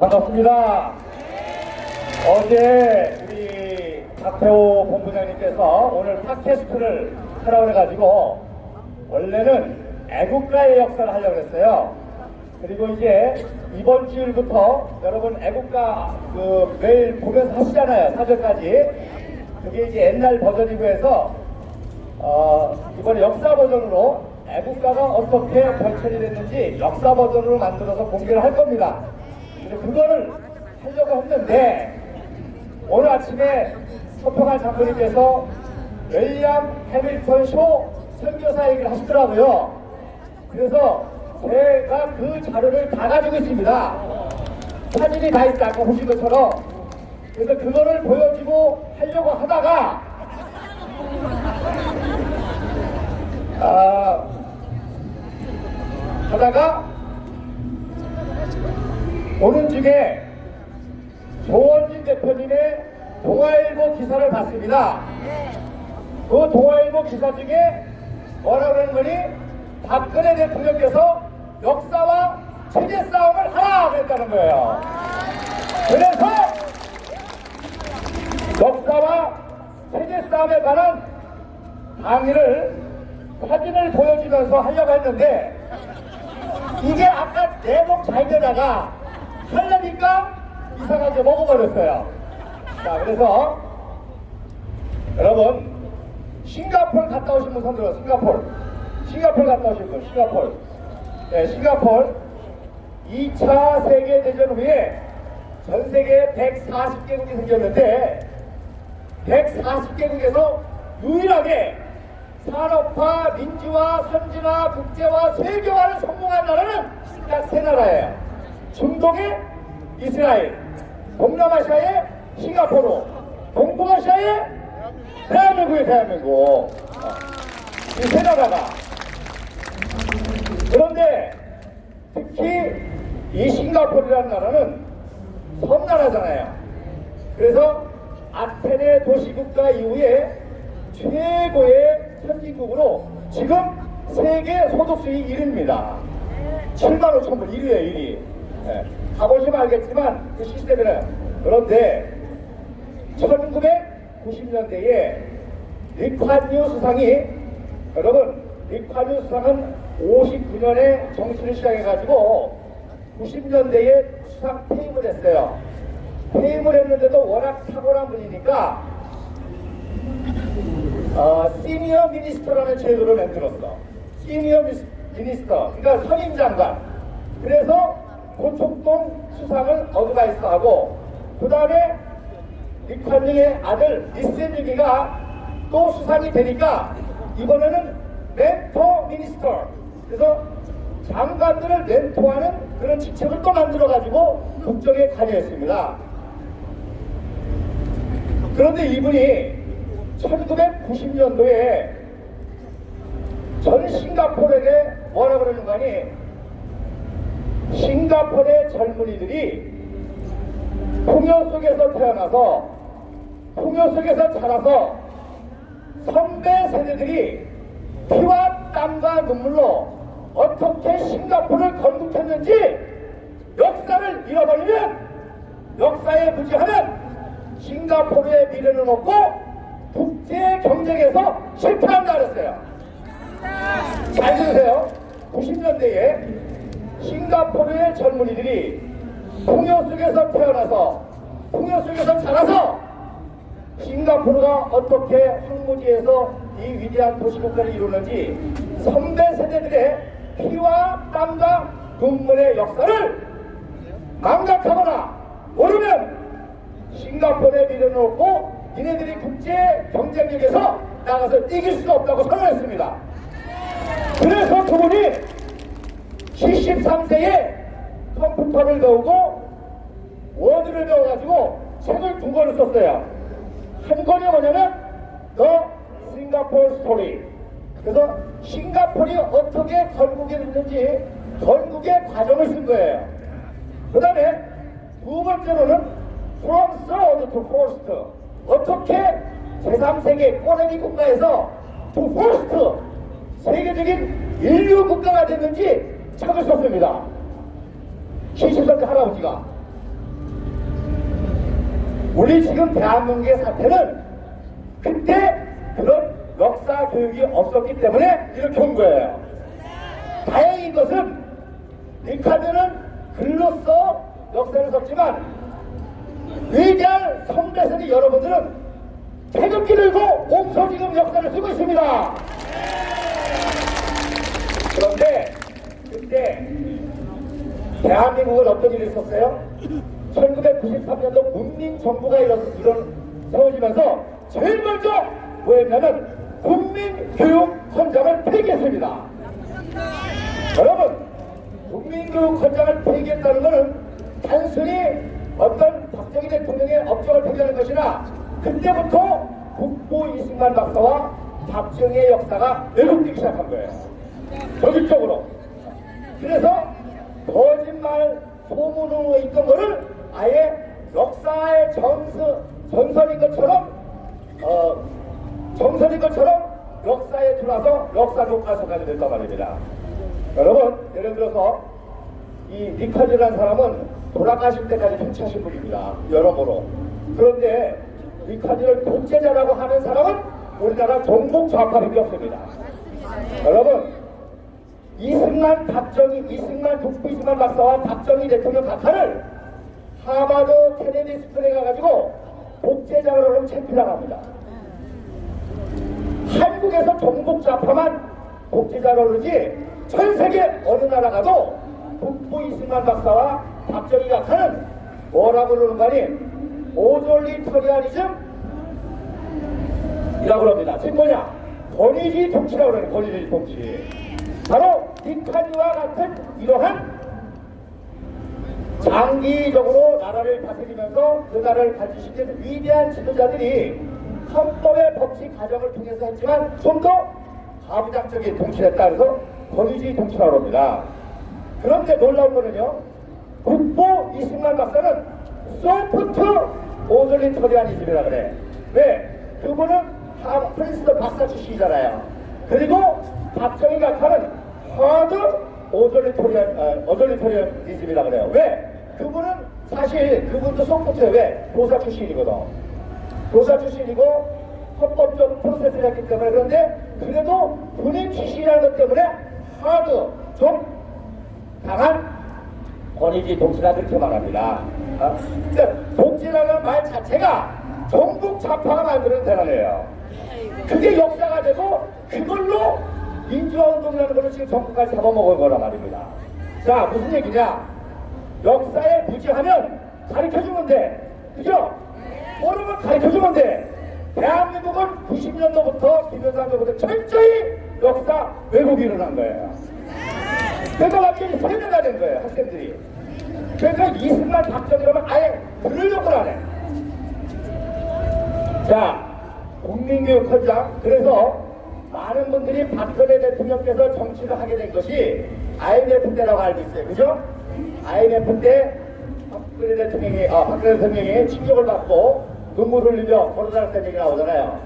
반갑습니다. 어제 우리 박태호 본부장님께서 오늘 팟캐스트를 하라고 해가지고 원래는 애국가의 역사를 하려고 했어요. 그리고 이제 이번 주일부터 여러분 애국가 매일 보면서 하시잖아요. 사전까지. 그게 이제 옛날 버전이고 해서 이번에 역사 버전으로 애국가가 어떻게 발전이 됐는지 역사 버전으로 만들어서 공개를 할 겁니다. 그거를 하려고 했는데 오늘 아침에 서평한 장로님께서 윌리엄 해밀턴 쇼 선교사 얘기를 하시더라고요. 그래서 제가 그 자료를 다 가지고 있습니다. 사진이 다 있다 아까 보신 것처럼. 그래서 그거를 보여주고 하려고 하다가 오는 중에 조원진 대표님의 동아일보 기사를 봤습니다. 그 동아일보 기사 중에 뭐라고 하는 거니? 박근혜 대통령께서 역사와 체제 싸움을 하라 그랬다는 거예요. 그래서 역사와 체제 싸움에 관한 강의를 사진을 보여주면서 하려고 했는데 이게 아까 내복 잘 되다가 하려니까 이상하게 먹어버렸어요. 자, 그래서 여러분 싱가포르 갔다 오신 분 손들어. 싱가포르 갔다 오신 분. 네, 싱가포르 2차 세계대전 후에 전 세계에 140개국이 생겼는데 140개국에서 유일하게 산업화, 민주화, 선진화, 국제화, 세계화를 성공한 나라는 딱 세 나라예요. 중동의 이스라엘, 동남아시아의 싱가포르, 동북아시아의 대한민국. 이 세 나라가. 그런데 특히 이 싱가포르라는 나라는 섬나라잖아요. 그래서 아테네 도시국가 이후에 최고의 선진국으로 지금 세계 소득수익 1위입니다. 7만 5천 불 1위에요, 1위. 네. 가보시면 알겠지만 그 시스템에는. 그런데 1990년대에 리콴유 수상이, 여러분 리콴유 수상은 59년에 정치를 시작해가지고 90년대에 수상 퇴임을 했어요. 퇴임을 했는데도 워낙 탁월한 분이니까 시니어 미니스터라는 제도를 만들었어. 시니어 미니스터, 그러니까 선임장관. 그래서 고척동 수상을 어드바이스하고, 그 다음에 리콴유의 아들 리센유기가 또 수상이 되니까 이번에는 멘토 미니스터, 그래서 장관들을 멘토하는 그런 직책을 또 만들어가지고 국정에 관여했습니다. 그런데 이분이 1990년도에 전 싱가포르에게 뭐라 그러는 거 아니? 싱가포르의 젊은이들이 풍요 속에서 태어나서 풍요 속에서 자라서 선배 세대들이 피와 땀과 눈물로 어떻게 싱가포르를 건국했는지 역사를 잃어버리면, 역사에 무지하면 싱가포르의 미래는 없고 국제 경쟁에서 실패한다 그랬어요. 잘 들으세요. 90년대에 싱가포르의 젊은이들이 풍요 속에서 태어나서 풍요 속에서 자라서 싱가포르가 어떻게 황무지에서 이 위대한 도시국가를 이루는지 선배 세대들의 피와 땀과 눈물의 역사를 망각하거나 모르면 싱가포르의 미래는 없고 니네들이 국제 경쟁력에서 나가서 이길 수가 없다고 선언했습니다. 그래서 그분이 73세에 컴퓨터를 배우고 워드를 배워가지고 책을 2권을 썼어요. 한 권이 뭐냐면 The Singapore Story. 그래서 싱가포르이 어떻게 건국이 됐는지 건국의 과정을 쓴 거예요. 그 다음에 두 번째로는 From Third to First. 어떻게 제3세계 꼬레미 국가에서 to First 세계적인 인류 국가가 됐는지 책을 썼습니다. 70살 할아버지가. 우리 지금 대한민국의 사태는 그때 그런 역사 교육이 없었기 때문에 이렇게 온 거예요. 다행인 것은 리카드는 글로써 역사를 썼지만 위대한 선배들이 여러분들은 태극기 들고 옹소지금 역사를 쓰고 있습니다. 그런데 그때 대한민국은 어떤 일이 있었어요? 1993년도 국민정부가 세워지면서 제일 먼저 뭐였냐면 국민교육헌장을 폐기했습니다. 여러분, 국민교육헌장을 폐기했다는 것은 단순히 어떤 박정희 대통령의 업적을 폐기하는 것이나 그때부터 국보 이승만 박사와 박정희의 역사가 왜곡되기 시작한 거예요. 조직적으로. 그래서 거짓말 소문으로 있던 거를 아예 역사의 전설인 것처럼 역사에 들어와서 역사 교과서까지 됐단 말입니다. 여러분, 예를 들어서 이 리카즈라는 사람은 돌아가실 때까지 통치하신 분입니다. 여러모로. 그런데 리카즈를 독재자라고 하는 사람은 우리나라 종북 좌파밖에 없습니다. 여러분, 이승만 국부 이승만 박사와 박정희 대통령 각하를 하버드 케네디 스쿨에 가가지고 독재자로 체포당합니다. 한국에서 종북 좌파만 독재자로 그러지 전 세계 어느 나라 가도 국부 이승만 박사와 박정희 각하는 뭐라고 그러는가 하니 오졸리터리아니즘이라고 그럽니다. 지금 뭐냐? 권위주의 통치라고 그러는 권위주의 통치. 바로 리카즈와 같은 이러한 장기적으로 나라를 다스리면서 그 나라를 발전시킨 위대한 지도자들이 헌법의 법칙 가정을 통해서 했지만 좀 더 가부장적인 통치를 했다 그래서 권위주의 통치라고 합니다. 그런데 놀라운 거는요, 국보 이승만 박사는 소프트 오졸리터리아니즘이라 그래. 왜? 그분은 프린스턴 박사 출신이잖아요. 그리고 박정희 각하는 하드 오졸리터리아니즘이라 그래요. 왜? 그분은 사실 그분도 소프트웨어 왜? 교사 출신이거든. 교사 출신이고 헌법적 프로세스를 했기 때문에. 그런데 그래도 군인 출신이라는 것 때문에 하드 좀 강한 권위주의 독재라 그렇게 말합니다. 그러니까 독재라는 말 자체가 종북 좌파가 만드는 대단해요. 그게 역사가 되고 그걸로 민주화운동이라는 걸로 지금 정부까지 잡아먹은 거란 말입니다. 자, 무슨 얘기냐? 역사에 무지하면 가르쳐주면 돼. 그죠? 모르면 가르쳐주면 돼. 대한민국은 90년도부터 김여사 때부터 철저히 역사 왜곡이 일어난 거예요. 그러니까 완전히 세뇌가 된 거예요, 학생들이. 그러니까 이승만 박정희라면 아예 들으려고 하네. 자, 국민교육헌장. 그래서 많은 분들이 박근혜 대통령께서 정치를 하게 된 것이 IMF 때라고 알고 있어요. 그죠? IMF 때 박근혜 대통령이 충격을 받고 눈물 흘리며 걸어다녔다는 얘기 나오잖아요.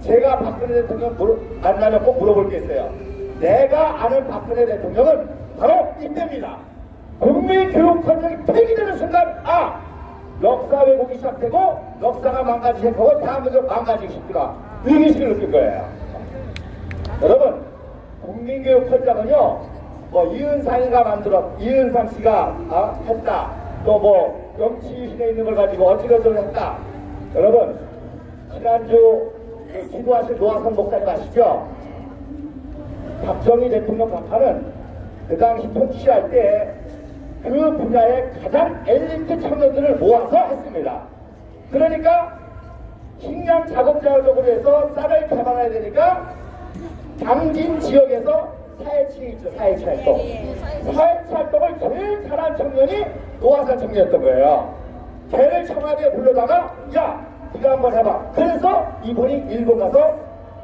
제가 박근혜 대통령 만나면 꼭 물어볼 게 있어요. 내가 아는 박근혜 대통령은 바로 이때입니다. 국민교육헌장이 폐기되는 순간, 역사 왜곡이 시작되고 역사가 망가지기 시작하고 대한민국 망가지기 시작하다. 위기의식을 느낀 거예요. 여러분, 국민교육헌장은요, 이은상 씨가 했다. 또 정치신에 있는 걸 가지고 어찌어찌 했다. 여러분, 지난주 기도하신 노화선 목사님 아시죠? 박정희 대통령 각하는 그 당시 통치할 때 그 분야의 가장 엘리트 청년들을 모아서 했습니다. 그러니까 식량 작업자적으로 해서 쌀을 개발해야 되니까 당진 지역에서 사회치 있죠, 사회치활동. 사회치활동을 제일 잘한 청년이 노화산 청년이었던 거예요. 걔를 청와대에 불러다가 야, 네가 한번 해봐. 그래서 이분이 일본 가서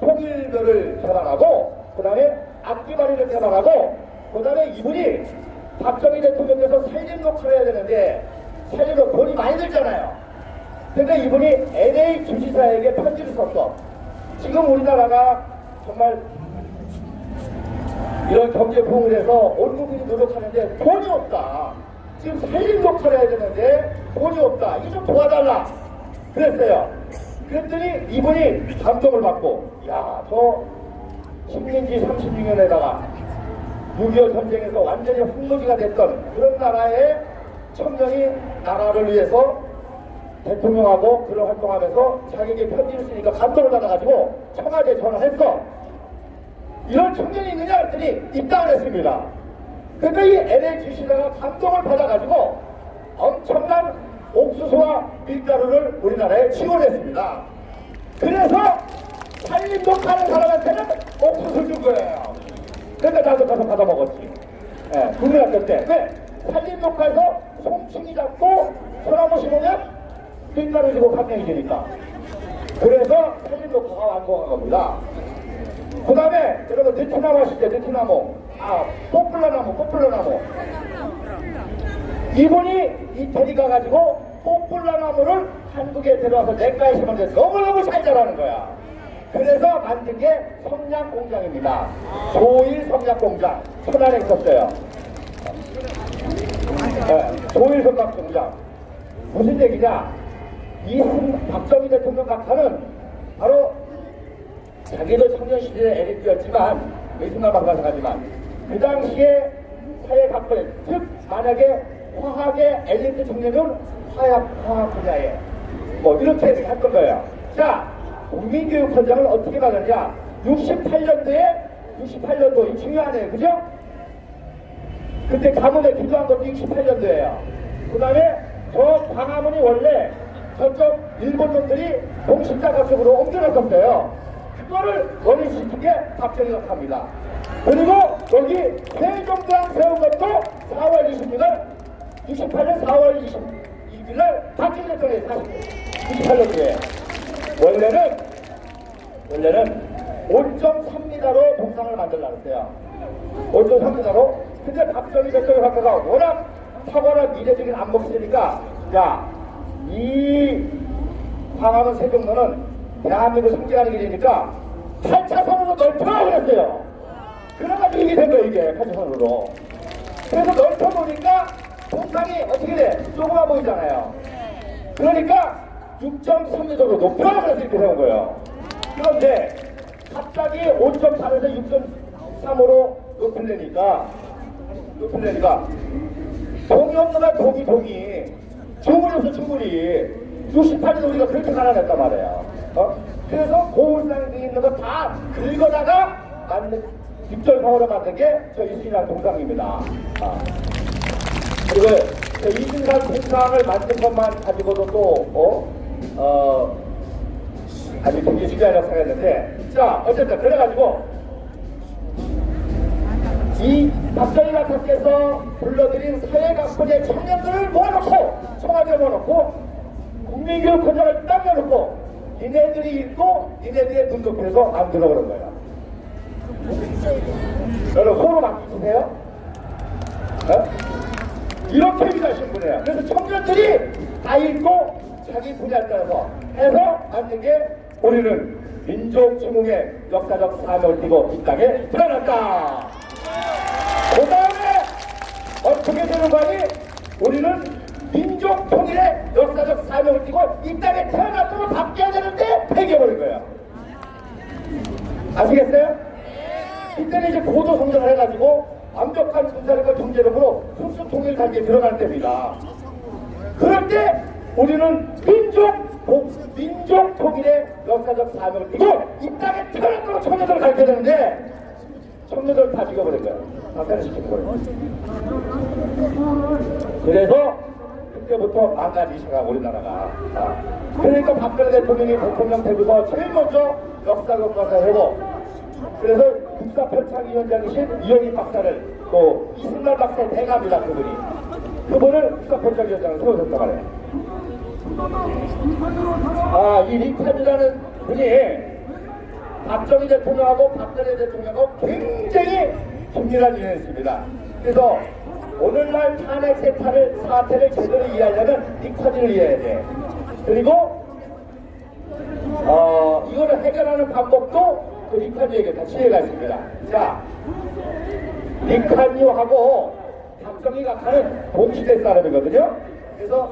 통일교를 개발하고 그 다음에 악기발이를 개발하고 그 다음에 이분이 박정희 대통령께서 살림 녹화를 해야 되는데 살림 녹화 돈이 많이 들잖아요. 근데 이분이 LA 주지사에게 편지를 썼어. 지금 우리나라가 정말 이런 경제 부흥을 해서 온 국민이 노력하는데 돈이 없다. 지금 살림 녹화를 해야 되는데 돈이 없다. 이거 좀 도와달라. 그랬어요. 그랬더니 이분이 감동을 받고, 야, 저 식민지 36년에다가 6.25 전쟁에서 완전히 흙무지가 됐던 그런 나라의 청년이 나라를 위해서 대통령하고 그런 활동하면서 자기에게 편지를 쓰니까 감동을 받아가지고 청와대에 전화했어. 이런 청년이 있느냐 했더니 입당을 했습니다. 그러니까 이 LHC다가 감동을 받아가지고 엄청난 옥수수와 밀가루를 우리나라에 지원했습니다. 그래서 살림도 파는 사람한테는 옥수수를 준 거예요. 그러니까 나도 가서 받아 먹었지. 예, 국민학교 때. 왜? 산림녹화에서 송충이 잡고 소나무 심으면 밀가루 주고 감명이 되니까. 그래서 산림녹화가 완공한 겁니다. 그 다음에 여러분 느티나무 아시죠? 느티나무. 포플라나무. 이분이 이태리 가가지고 포플라나무를 한국에 들어와서 내과에 심었는데 너무너무 잘 자라는 거야. 그래서 만든 게 성냥공장입니다. 조일 성냥공장. 천안에 있었어요. 네, 조일 성냥공장. 무슨 얘기냐? 박정희 대통령 각하는 바로 자기도 청년 시절의 엘리트였지만 이승만 마찬가지지만 그 당시에 사회 각본, 즉 만약에 화학의 엘리트 청년은 화학 분야에 뭐 이렇게 할 거예요. 자, 국민교육원장을 어떻게 받았냐? 68년도에 중요하네요, 그죠? 그때 가문에 기도한 것도 68년도예요. 그 다음에 저 광화문이 원래 저쪽 일본 놈들이 동식자가 쪽으로 옮겨놨었어요. 그거를 원인시킨 게 박정희가 합니다. 그리고 여기 세종대왕 세운 것도 4월 20일 68년 4월 22일 날 박정희 대통령이 98년도에 원래는 5.3m로 동상을 만들려고 했어요. 5.3m로. 근데 박정희 대통령 각하가 워낙 탁월한 미래적인 안목이 있으니까 야, 이 광화문 세종로는 대한민국 상징하는 길이니까 8차선으로 넓혀라 그랬어요. 그래가지고 이게 된 거예요, 이게 8차선으로. 그래서 넓혀보니까 동상이 어떻게 돼? 조그만 보이잖아요. 그러니까 6.3m로 높여라 그래서 이렇게 세운 거예요. 그런데 갑자기 5.4에서 6.3으로 높이려니까 동이 없는 동이 주물이 없어 주물이 68년 우리가 그렇게 갈아냈단 말이에요. 그래서 고울상에 있는 거 다 긁어다가 만든 6.4으로 만든 게 저 이승만 동상입니다. 그리고 저 이승만 동상을 만든 것만 가지고도 또 아주 굉장히 중요한 역사가 있는데, 자 어쨌든 그래가지고 이 박정희 각하께서 불러들인 사회각본의 청년들을 모아놓고 청와대에 모아놓고 국민교육원장을 딱 내놓고 니네들이 읽고 니네들의 눈높이에서 만들어 그런 거예요. 여러분 호로 맡기세요? 이렇게 위대하신 분이에요. 그래서 청년들이 다 읽고 자기 분야에 따라서 해서 만든 게 우리는 민족 증흥의 역사적 사명을 띠고 이 땅에 태어났다. 그 다음에 어떻게 되는 거니? 우리는 민족 통일의 역사적 사명을 띠고 이 땅에 태어났다고 바뀌어야 되는데 폐기해버린 거예요. 아시겠어요? 이때는 이제 고도 성장을 해가지고 완벽한 군사력과 경제력으로 흡수 통일 단계에 들어갈 때입니다. 그럴 때 우리는 민족 통일의 역사적 사명을 띠고 이 땅에 태어났다고 청년들을 가르쳐야 되는데 청년들을 다 죽여버린 거예요. 다 패배시켜버린 거예요. 그래서 그때부터 망가지기 시작하고 우리나라가. 그러니까 박근혜 대통령이 대통령 되고서 제일 먼저 역사 교과서를 하고, 그래서 국사편찬위원장이신 이영희 박사를 또 이승만 박사의 대가입니다. 그분을 국사편찬위원장을 세우셨단 말이에요. 이 리탄이라는 분이 박정희 대통령하고 박근혜 대통령하고 굉장히 긴밀한 인연이 있습니다. 그래서 오늘날 탄핵 사태를 제대로 이해하려면 리탄을 이해해야 돼. 그리고 이거를 해결하는 방법도 그 리칸유에게 다 지혜가 있습니다. 자, 리칸유하고 박정희 각하는 동시대 사람이거든요. 그래서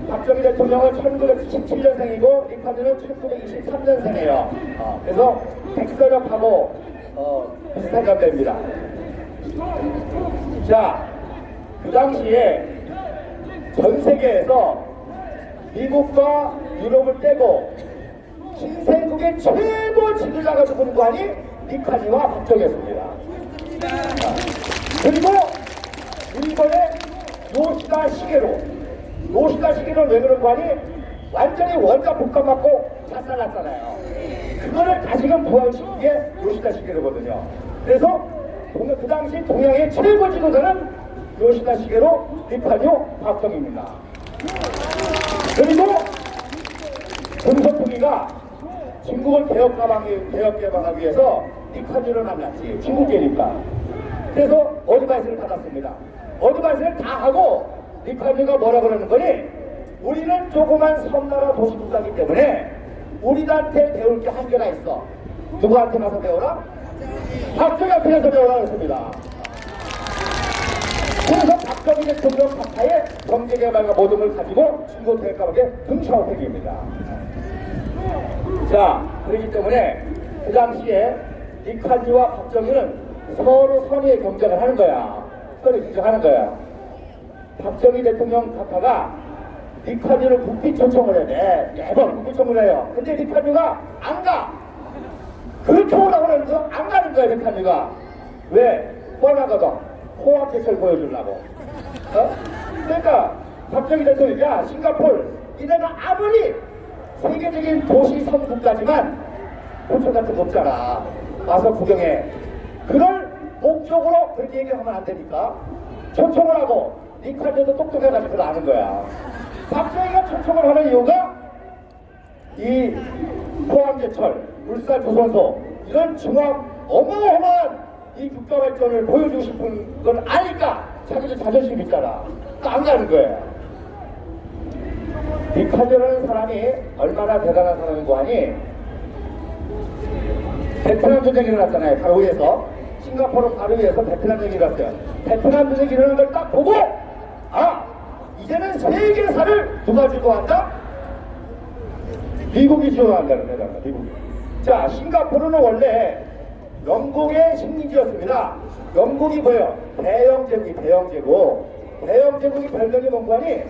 박정희 대통령은 1917년생이고 리카드는 1923년생이에요. 그래서 백서력하고 비슷한 관계입니다. 자, 그 당시에 전 세계에서 미국과 유럽을 빼고 신생국의 최고 지도자가 누군가니 리카드와 박정희였습니다. 그리고 일본의 요시다 시게로는 왜 그런가 하니 완전히 원자 복합 맞고 자살났잖아요. 그거를 다시금 부활시킨 게 요시다 시게로거든요. 그래서 그 당시 동양의 최고 지도자는 요시다 시게로, 리카드, 박정희입니다. 그리고 김석봉이가 중국을 개혁개방하기 위해서 리카드를 만났지. 중국계니까. 그래서 어드바이스를 받았습니다. 어드바이스를 다 하고 리카드가 뭐라 그러는 거니? 우리는 조그만 섬나라 도시국가이기 때문에 우리한테 배울 게 한계가 있어. 누구한테 가서 배워라? 박정희한테 가서 배워라 그랬습니다. 그래서 박정희 대통령 박하에 경제개발과 모든 걸 가지고 중국 대가하게 등쳐온 팩입니다. 자, 그렇기 때문에 그 당시에 리카드와 박정희는 서로 선의의 경쟁을 하는 거야. 서로 경쟁하는 거야. 박정희 대통령 각하가 리카드를 국비 초청을 해. 매번 국비 초청을 해요. 근데 리카드가 안 가. 그렇게 오라고 하는데 안 가는 거야, 리카드가. 왜? 뻔하거든. 호화태철 보여주려고. 그러니까 박정희 대통령이 야, 싱가폴 이네가 아무리 세계적인 도시 선국가지만 호텔 같은 거 없잖아. 와서 구경해. 그럴 목적으로 그렇게 얘기하면 안 되니까 초청을 하고 리카드도 똑똑해가지고 그걸 아는 거야. 박정희가 초청을 하는 이유가 이 포항제철, 울산 조선소 이런 중앙 어마어마한 이 국가 발전을 보여주고 싶은 걸 아니까 자기도 자존심 있잖아. 안 가는 거예요. 리카드라는 사람이 얼마나 대단한 사람인 거 아니? 베트남 전쟁이 일어났잖아요. 바로 위에서. 싱가포르 바로 위에서 베트남 전쟁이 일어났어요. 베트남 전쟁이 일어나는 걸 딱 보고 아! 이제는 세계사를 누가 주도한다? 미국이 주도한다는 거다. 미국이. 자, 싱가포르는 원래 영국의 식민지였습니다. 영국이 뭐예요? 대영제국이 별명이 뭔가 하니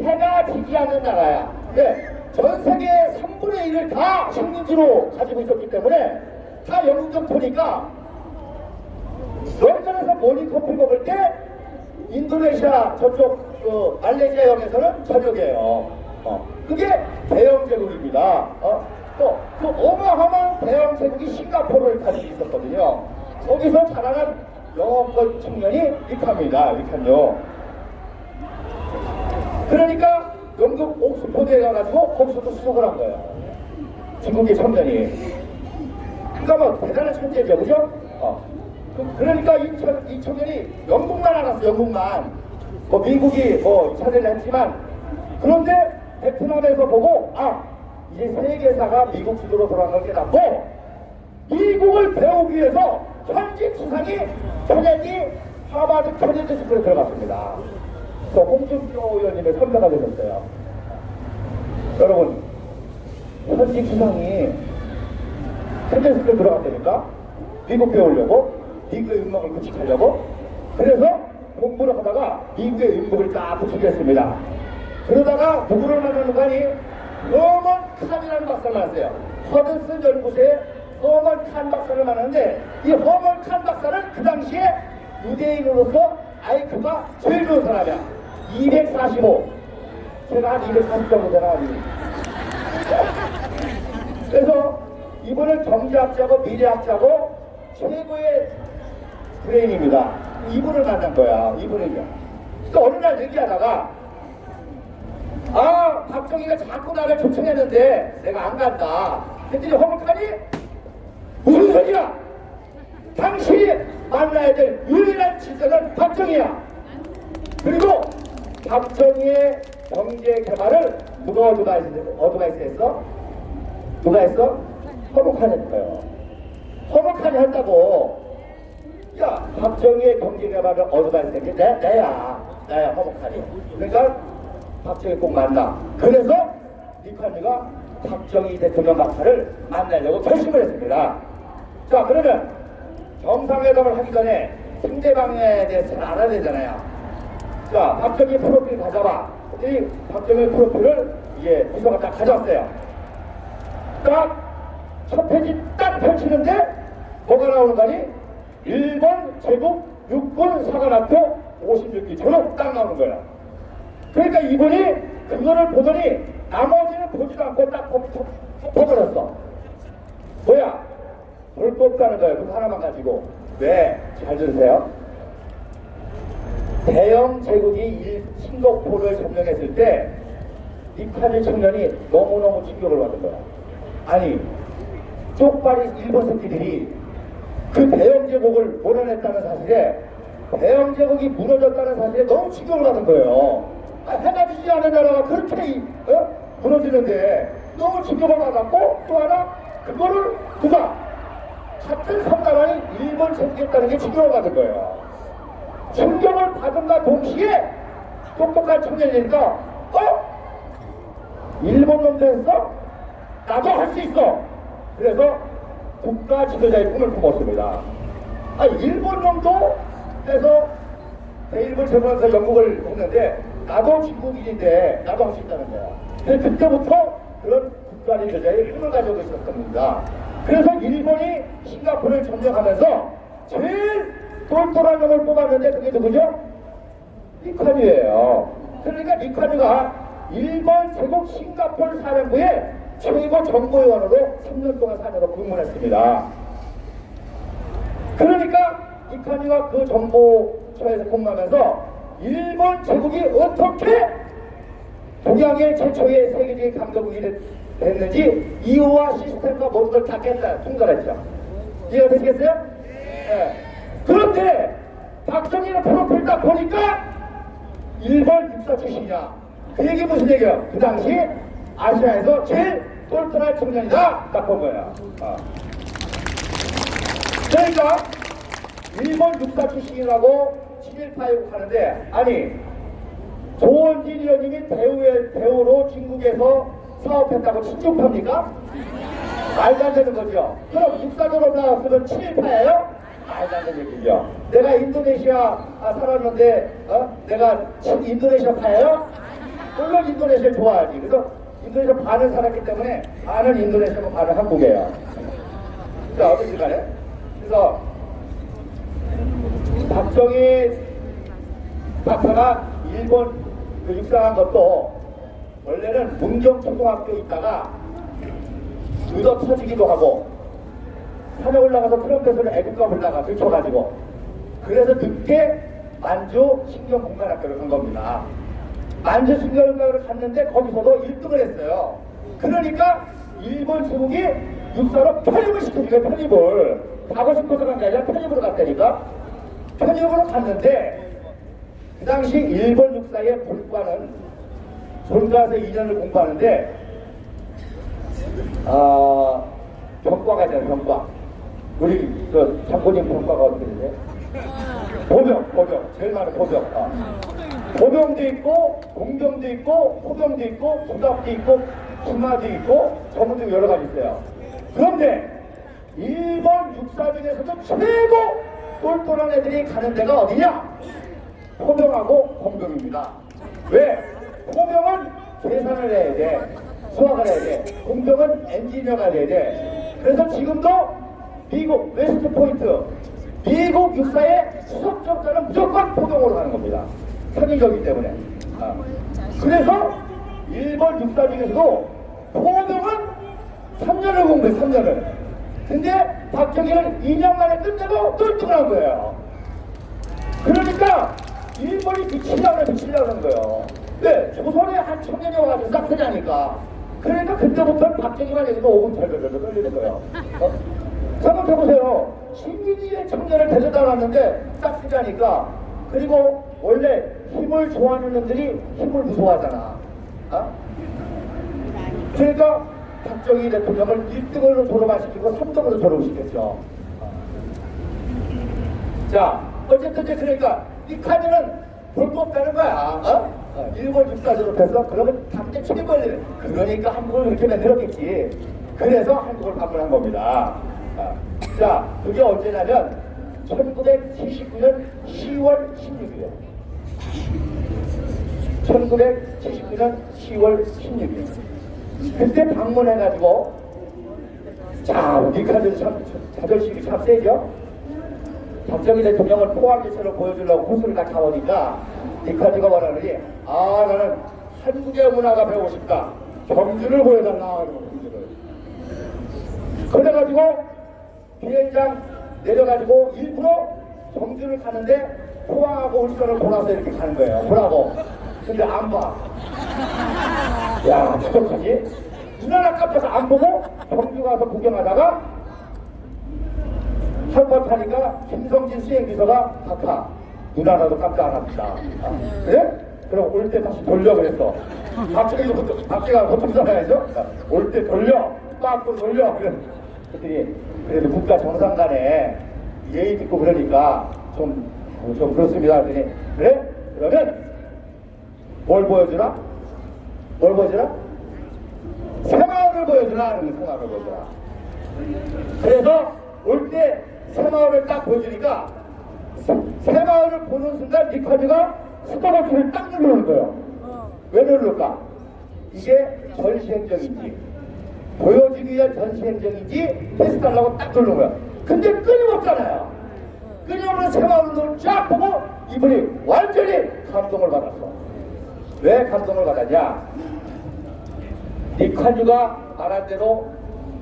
해가 지지 않는 나라야. 근데 전 세계 3분의 1을 다 식민지로 가지고 있었기 때문에 다 영국적 토니까 런던에서 모닝커피 먹을 때 인도네시아 저쪽 말레이시아역에서는 저녁이에요. 그게 대영제국입니다. 또 그 어마어마한 대영제국이 싱가포르를 가지고 있었거든요. 거기서 자라난 영어권 청년이 리카입니다. 리카요. 그러니까 영국 옥스퍼드에 가가지고 거기서도 수석을 한 거예요. 중국의 청년이. 그러니까 뭐 대단한 천재죠, 그죠? 그러니까 이 청년이 영국만 알았어, 영국만. 뭐 미국이 뭐 차지를 했지만 그런데 베트남에서 보고 아 이제 세계사가 미국 주도로 돌아간 걸 깨닫고 미국을 배우기 위해서 현직 수상이 케네디 하버드 케네디 스쿨에 들어갔습니다. 홍준표 의원님의 선배가 되셨어요. 여러분 현직 수상이 케네디 스쿨에 들어갔다니까 미국 배우려고 미국의 음악을 구축하려고 그래서 공부를 하다가 미국의 음악을 딱 구축했습니다. 그러다가 누구를 만나는 거니 허먼 칸이라는 박사를 만났어요. 허든슨 연구소에 허먼 칸 박사를 만났는데 이 허먼 칸 박사는 그 당시에 유대인으로서 IQ가 제일 좋은 사람이야. 245. 제가 한 240 정도 되나? 그래서 이분은 경제학자고 미래학자고 최고의 브레인입니다. 이분을 만난 거야. 이분은요. 그러니까 어느 날 얘기하다가 아 박정희가 자꾸 나를 초청했는데 내가 안 간다. 했더니 허물칸이 무슨 소리야? 당신이 만나야 될 유일한 지도자는 박정희야. 그리고 박정희의 경제 개발을 누가 어드바이스 했어? 누가 했어? 허물칸이 했어요. 허물칸이 한다고. 야 박정희의 경제 개발을 어드바이스 했게 나야 허물칸이. 그러니까 박정희 꼭 만나. 그래서 리칸유가 박정희 대통령 박사를 만나려고 결심을 했습니다. 자, 그러면 정상회담을 하기 전에 상대방에 대해서 잘 알아야 되잖아요. 자, 박정희 프로필 가져와. 이 박정희 프로필을 이게 비서가 딱 가져왔어요. 딱 첫 페이지 딱 펼치는데 뭐가 나오는 거니? 일본 제국 육군 사관학교 56기 졸업 딱 나오는 거예요. 그러니까 이분이 그거를 보더니 나머지는 보지도 않고 딱 덮어버렸어. 뭐야? 볼 거 없다는 거예요. 그거 하나만 가지고. 왜? 잘 들으세요. 대영 제국이 싱가포르를 점령했을 때 리칸유 청년이 너무너무 충격을 받은 거야. 아니, 쪽발이 일본 새끼들이 그 대영 제국을 몰아냈다는 사실에 대영 제국이 무너졌다는 사실에 너무 충격을 받은 거예요. 해가 지지 않은 나라가 그렇게 무너지는데 너무 충격을 받았고, 또 하나 그거를 누가 같은 섬나라에 일본 제국이었다는 게 충격을 받은 거예요. 충격을 받은과 동시에 똑똑한 청년이니까 일본 놈도 했어? 나도 할 수 있어. 그래서 국가 지도자의 꿈을 품었습니다. 일본 놈도 해서 대일본 제국에서 영국을 했는데 나도 중국인인데 나도 할 수 있다는 거야. 그래서 그때부터 그런 국가 지도자의 꿈을 가지고 있었던 겁니다. 그래서 일본이 싱가포르를 점령하면서 제일 똘똘한 놈을 뽑았는데 그게 누구죠? 리칸유예요. 그러니까 리칸유가 일본 제국 싱가포르 사령부의 최고 정보요원으로 3년 동안 사녀로 근무했습니다. 그러니까 리칸유가 그 정보처에서 근무하면서 일본 제국이 어떻게 동양의 최초의 세계적인 강대국이 됐는지 이유와 시스템과 모든 걸 다 깼다 통달했죠. 이해가 되시겠어요? 네. 그런데 박정희의 프로필 딱 보니까 일본 육사 출신이야. 그 얘기 무슨 얘기야? 그 당시 아시아에서 제일 똘똘한 청년이다 딱 본 거야. 그러니까 일본 육사 출신이라고 친일파이고 하는데, 아니 조원진 의원님이 배우로 중국에서 사업했다고 친족합니까? 말도 안 되는 거죠. 그럼 육사적으로 나왔으면 친일파예요? 말도 안 되는 얘기죠. 내가 인도네시아 살았는데 내가 인도네시아파예요? 물론 인도네시아를 좋아하지. 그래서 인도네시아 반을 살았기 때문에 반은 인도네시아고 반은 한국이에요. 자, 어떻게 간에? 그래서 박정희 박사가 일본 그 육사한 것도 원래는 문경초등학교에 있다가 의도 터지기도 하고 산에 올라가서 트럼펫을 애국가 불러가 들춰가지고 그래서 늦게 만주 신경공간학교를 간 겁니다. 만주 신경공간학교를 갔는데 거기서도 1등을 했어요. 그러니까 일본 제국이 육사로 편입을 시켜주게. 편입을 가고 싶어서 간 게 아니라 편입으로 갔다니까. 편입으로 갔는데 그 당시 일본 육사의 본과서 2년을 공부하는데 병과가 있잖아요. 병과. 우리 그 장군님 병과가 어떻게 되세요? 보병 제일 많은 보병. 보병도 있고 공병도 있고 포병도 있고 부답도 있고 기마도 있고 전문도 여러 가지 있어요. 그런데 일본 육사 중에서도 최고 똘똘한 애들이 가는 데가 어디냐? 포병하고 공병입니다. 왜? 포병은 계산을 해야 돼. 수학을 해야 돼. 공병은 엔지니어가 돼야 돼. 그래서 지금도 미국 웨스트 포인트 미국 육사의 수석적자는 무조건 포병으로 가는 겁니다. 편의적이기 때문에. 그래서 일본 육사 중에서도 포병은 3년을 공부해. 3년을. 근데 박정희는 2년 만에 끝내고 똘똘한 거예요. 그러니까 일본이 미치려고 하는 거예요. 왜? 조선에 한 청년이 와가지고 싹쓰자니까. 그러니까 그때부터 박정희만 해도 5분 절절절 떨리는 거예요. 생각해보세요. 신민이의 청년을 데려다 놨는데 싹쓰자니까. 그리고 원래 힘을 좋아하는 놈들이 힘을 무서워하잖아. 그러니까 박정희 대통령을 1등으로 졸업 안 시키고 3등으로 졸업시켰죠. 자, 어쨌든 그러니까 리칸유는 볼 거 없다는 거야. 일본 육사제로 돼서 그러면 당대 책임을 그러니까 한국을 그렇게 만들었겠지. 그래서 한국을 방문한 겁니다. 자, 그게 언제냐면 1979년 10월 16일이에요. 1979년 10월 16일. 그때 방문해가지고, 자, 니카드 참, 자존심이 참 세죠? 박정희 대통령을 포항제처럼 보여주려고 호수를 딱 가보니까, 니카드가 뭐라느니, 아, 나는 한국의 문화가 배우고 싶다. 경주를 보여달라. 경주를. 그래가지고, 비행장 내려가지고 일부러 경주를 가는데, 포항하고 울산을 돌아서 이렇게 가는 거예요. 보라고. 근데 안 봐. 야, 저것까지? 누나나 깜빡해서 안 보고 경주 가서 구경하다가 한 번 타니까 김성진 수행비서가 박하. 누나나도 깜짝 안 합니다. 그래? 그럼 올 때 다시 돌려 그랬어. 박제가 보통 살아야죠? 올 때 돌려. 빡 돌려. 그랬더니 그래도 국가 정상 간에 예의 듣고 그러니까 좀 그렇습니다. 그랬더니 그래? 그러면 뭘 보여주나? 뭘 보여주나? 새마을을 보여주나? 새마을을 보여주나? 그래서 올 때 새마을을 딱 보여주니까 새마을을 보는 순간 니카드가 스톱버튼을 딱 누르는 거예요. 왜 누를까? 이게 전시행정인지 보여주기 위한 전시행정인지 테스트하려고 딱 누르는 거야. 근데 끊임없잖아요. 끊임없는 새마을을 쫙 보고 이분이 완전히 감동을 받았어. 왜 감동을 받았냐? 니카드가 말한 대로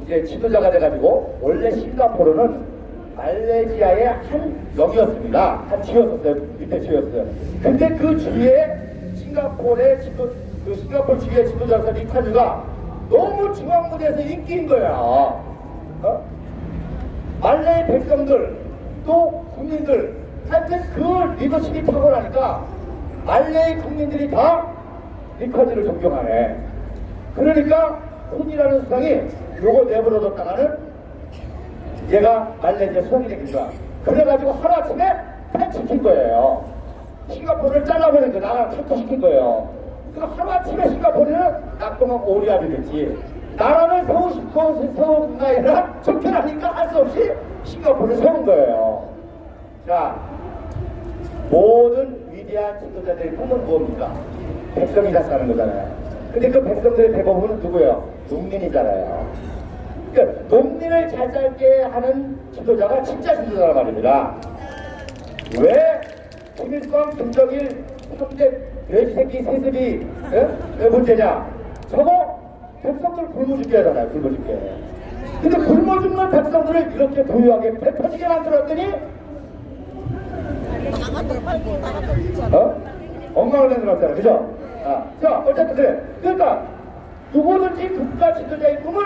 이제 지도자가 돼가지고 원래 싱가포르는 말레이시아의 한 역이었습니다. 한 지였었어요. 밑에 지였어요. 근데 그 주위에 싱가포르의 그 싱가포르 주위의 지도자서 니카드가 너무 중앙무대에서 인기인 거야. 말레이 백성들 또 국민들 하여튼 그 리더십이 탁월하니까 말레이 국민들이 다 니카드를 존경하네. 그러니까 쿤이라는 수상이 요거 내버려뒀다가는 얘가 말레이시아 수상이 되는 거야. 그래가지고 하루아침에 폐치킨 거예요. 싱가포르를 잘라버린 거 나라를 탈퇴시킨 거예요. 그럼 하루아침에 싱가포르는 낙동강 오리알이 됐지. 나라를 세우는 게 아니라 쫓겨나니까 할 수 없이 싱가포르를 세운 거예요. 자, 모든 위대한 지도자들의 꿈은 무엇입니까? 백성이 다 사는 거잖아요. 근데 그 백성들의 대부분은 누구예요? 농민이잖아요. 그러니까 농민을 잘 살게 하는 지도자가 진짜 지도자란 말입니다. 왜 김일성, 김정일, 3대 돼지새끼, 세습이 왜 문제냐? 저거 백성들 굶어 죽게 하잖아요. 굶어 죽게. 근데 굶어 죽는 백성들을 이렇게 부유하게 배 터지게 만들었더니 엉망을 만들었잖아요. 그죠? 자, 어쨌든 그래. 그러니까 누구든지 국가 지도자의 꿈은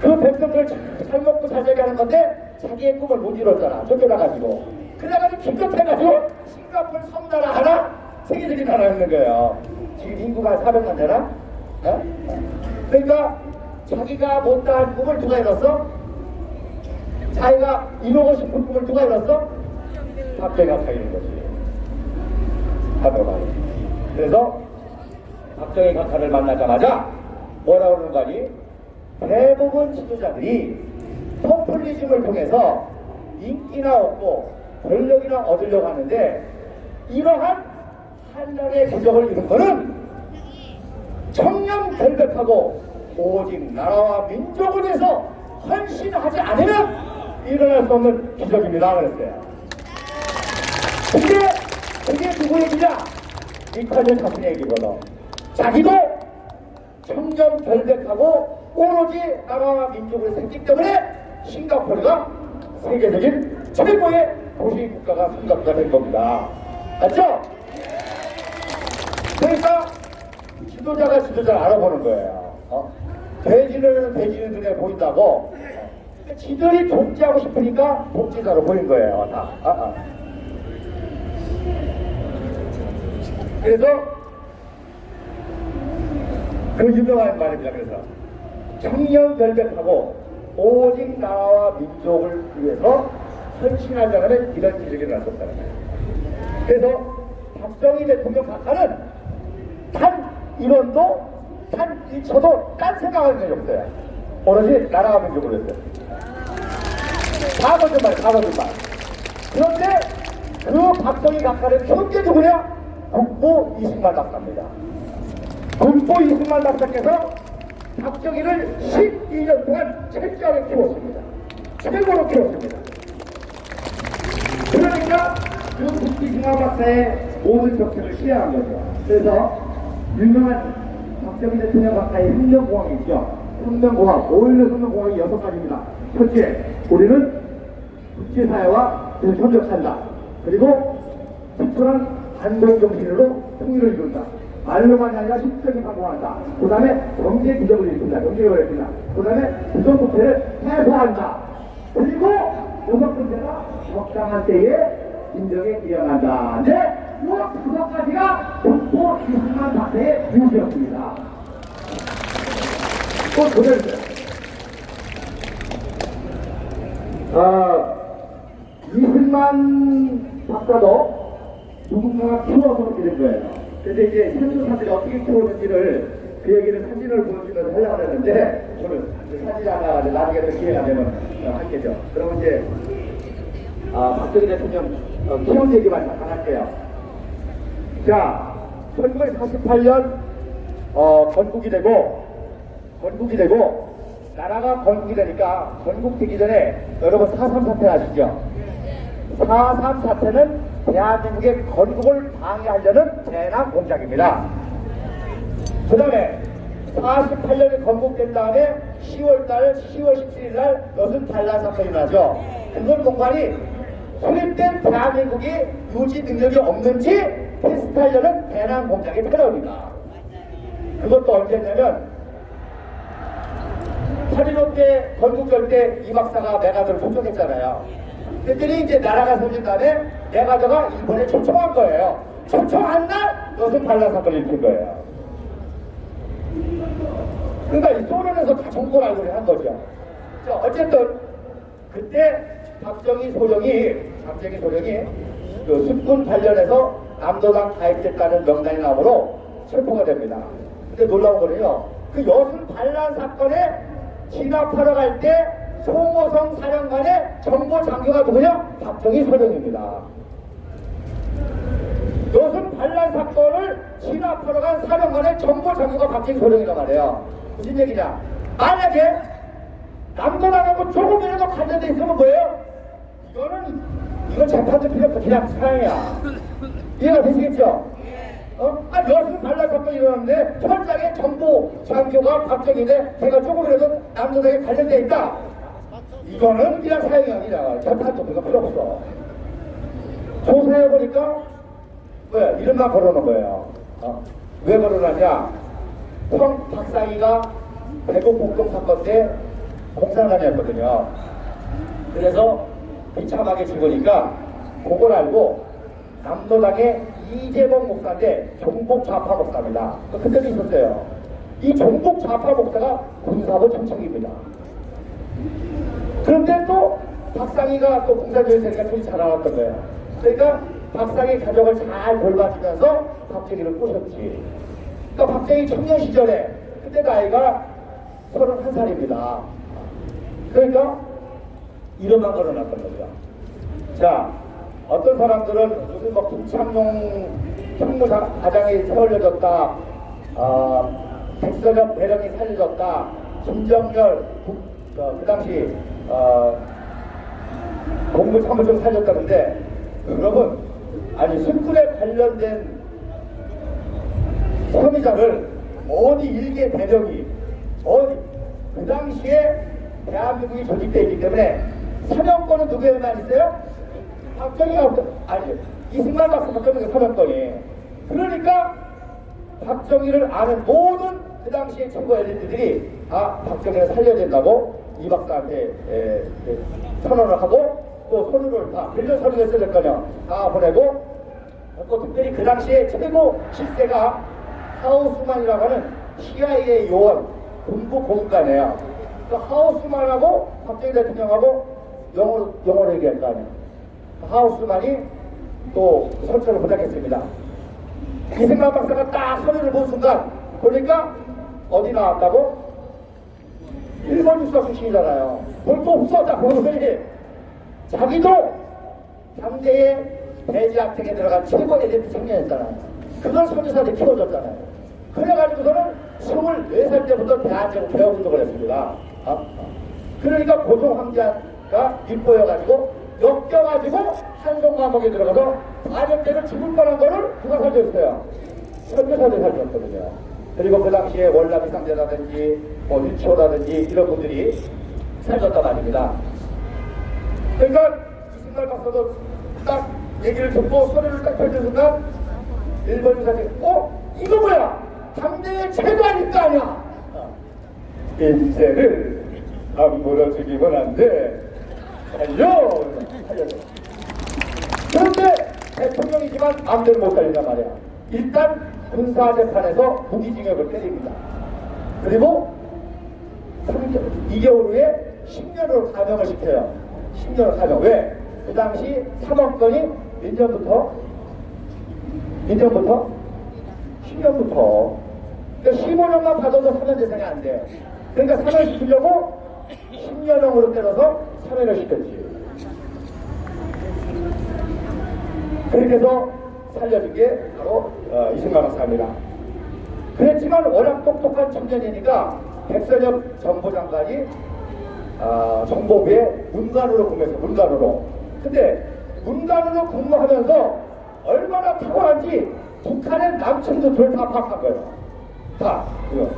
그 백성들 잘 먹고 잘 살게 하는 건데 자기의 꿈을 못 이뤘잖아. 쫓겨나가지고. 그래가지고 기껏해가지고 싱가포르 섬나라 하나 세계적인 나라였는 거예요. 지금 인구가 400만 되나? 그러니까 자기가 못다한 꿈을 누가 이뤘어? 자기가 이루고 싶은 꿈을 누가 이뤘어? 박정희가 이룬 거지. 박정희가. 그래서 박정희 각하를 만나자마자 뭐라고 그러는 거니? 대부분 지도자들이 포퓰리즘을 통해서 인기나 얻고 권력이나 얻으려고 하는데 이러한 한나라의 부적을 이룬 거는 청렴결백하고 오직 나라와 민족을 위해서 헌신하지 않으면 일어날 수 없는 기적입니다. 그랬어요. 근데 그게 누구 얘기냐? 니카드 자신의 얘기거든. 자기도 청렴결백하고 오로지 나라와 민족을 생기기 때문에 싱가포르가 세계적인 최고의 도시 국가가 싱가포르가 된 겁니다. 맞죠? 그러니까 지도자가 지도자를 알아보는 거예요. 돼지는 돼지는 눈에 보인다고. 지들이 독재하고 싶으니까 독재자로 보인 거예요. 다. 그래서 그 유명한 말입니다. 그래서 청렴결백하고 오직 나라와 민족을 위해서 헌신하자는 이런 기적이 나섰다는 거예요. 그래서 박정희 대통령 각하는 단 1원도, 단 1초도 딴 생각하는 적이 없어요. 오로지 나라가 민족으로 했어요. 다 거짓말. 그런데 그 박정희 각하는 현재 누구냐? 국보 이승만 박사입니다. 국보 이승만 박사께서 박정희를 12년 동안 철저하게 키웠습니다. 최고로 키웠습니다. 그러니까 그 국보 이승만 박사의 모든 정책을 시행한 거죠. 그래서 유명한 박정희 대통령 박사의 혁명공학이 있죠. 혁명공학, 5.16 혁명공학이 6가지입니다. 첫째, 우리는 국제사회와 계속 협력한다. 그리고 특별한 반공정신으로 통일을 이룬다. 말로만이 아니라 실질적인 반공한다. 그 다음에 경제 기적을 일으킨다. 경제를 일으킨다. 그 다음에 부정부패를 해소한다. 그리고 5번째가 적당한 때에 인정에 기여한다. 네, 이 5가지가 국보 이승만 박사의 유지였습니다. 또 보내주세요. 이승만 박사도 누군가가 키워서 그렇게 된 거예요. 근데 이제 현수사들이 어떻게 키웠는지를 그 얘기를 사진을 보여주면서 하려고 했는데 저는 사진이 안 나가지고 나중에 또 기회가 되면 할게죠. 그럼 이제 박정희 대통령 키운 얘기만 잠깐 할게요. 자, 1948년 건국이 되고 나라가 건국이 되니까 건국되기 전에 여러분 4.3 사태 아시죠? 4.3 사태는 대한민국의 건국을 방해하려는 대남 공작입니다. 그 다음에 48년에 건국된 다음에 10월 17일 날 여순 반란 사건이 나죠. 그걸 공간이 수립된 대한민국이 유지 능력이 없는지 테스트하려는 대남 공작의 패러입니다. 그것도 언제냐면 8.15 때 건국절 때 이 박사가 메가더를 초청했잖아요. 그랬더니 이제 나라가 세워진 다음에 메가더가 일본에 초청한 거예요. 초청한 날 여순 반란 사건을 일으킨 거예요. 그러니까 이 소련에서 다 정권 알고를 한 거죠. 자, 어쨌든 그때 박정희 소령이 그 숙군 관련해서 남도당 가입됐다는 명단이 나오므로 체포가 됩니다. 근데 놀라운 거는요, 그 여순 반란 사건에 진압하러 갈 때 송호성 사령관의 정보 장교가 누구냐? 박정희 소령입니다. 여순 반란 사건을 진압하러 간 사령관의 정보 장교가 박정희 소령이란 말이에요. 무슨 얘기냐? 만약에 남도당하고 조금이라도 관련돼 있으면 뭐예요? 이건 재판도 필요 없어. 그냥 사형이야. 이해가 되시겠죠? 여순 반란 사건이 일어났는데 현장에 정보 장교가 박정희인데 제가 조금이라도 남도당에 관련돼 있다. 이거는 그냥 사형이 아니라 재판도 필요 없어. 조사해보니까 왜? 이름만 걸어놓은 거예요. 왜 걸어놨냐? 박상희가 대구 공동 사건 때 공산당이었거든요. 그래서 비참하게 죽으니까 그걸 알고 남도당의 이재범 목사인데 종북 좌파 목사입니다. 그때도 있었어요. 이 종북 좌파 목사가 군사부 총책입니다. 그런데 또 박상희가 또 공산주의 세력가 둘이 잘 알았던 거예요. 그러니까 박상희 가족을 잘 돌봐주면서 박정희를 꼬셨지. 그러니까 박정희 청년 시절에 그때 나이가 31살입니다. 그러니까 이름만 걸어놨던 거죠. 자, 어떤 사람들은 무슨 뭐 김창룡 형무과장이 세월려졌다, 백선엽 대령이 살려졌다, 김정열 그 당시 공무참모총 살렸다는데, 여러분, 아니 술꾼에 관련된 혐의자를 어디 일개 대령이 그 당시에 대한민국이 조직되어 있기 때문에 사령권은 누구에만 있어요? 박정희가 아니 이승만 박사 박정희가 사령권이. 그러니까 박정희를 아는 모든 그 당시에 최고 엘리트들이 박정희를 살려야 된다고 이 박사한테 선언을 하고 또 서류를 다 빌려 서류를 써야 될 거냐 다 보내고, 또 특별히 그 당시에 최고 실세가 하우스만이라고 하는 CIA 요원 군부 고문관이에요. 그 하우스만하고 박정희 대통령하고 영어로 얘기할 거 아니에요. 하우스만이 또 설정을 부탁했습니다. 이승만 박사가 딱 서류를 본 순간 보니까 어디 나왔다고? 일본 육사 출신이잖아요. 볼 거 없어. 딱 보더니 자기도 당대의 대지학생에 들어간 최고 엘리트 청년이었잖아요. 그걸 선교사한테 키워줬잖아요. 그래가지고서는 24살 때부터 대한제국 개혁운동을 했습니다. 그러니까 고종 황제가 일보여가지고 엮여가지고 한송 감옥에 들어가서 4년 때는 죽을 뻔한 거를 누가 살려줬어요? 선교사들이 살려줬거든요. 그리고 그 당시에 월남이 상제라든지 뭐 유치호라든지 이런 분들이 살렸단 말입니다. 그러니까 이승만 박사도 딱 얘기를 듣고 소리를 딱 펼친 순간 일본 유사들이 이거 뭐야? 당대의 최고 아닐까 아니야? 인재를 함부로 죽이면 안 돼. 살려! 살려줘. 그런데 대통령이지만 마음대로 못 살린단 말이야. 일단 군사재판에서 무기징역을 때립니다. 그리고 2개월 후에 10년으로 감형을 시켜요. 10년으로 감형. 왜? 그 당시 3억건이 몇 년부터? 몇 년부터? 10년부터. 그러니까 15년만 받아도 사면 재산이 안 돼. 그러니까 사면 시키려고 10년형으로 때려서 사면을 시켰지. 그렇게 해서 살려준 게 바로 이승만 박사입니다. 그랬지만 워낙 똑똑한 청년이니까 백선엽 정보장관이 정보부에 문관으로 근무했어요. 문관으로. 근데 문관으로 근무하면서 얼마나 탁월한지 북한의 남친들을 다 파악한 거예요. 다. 이거.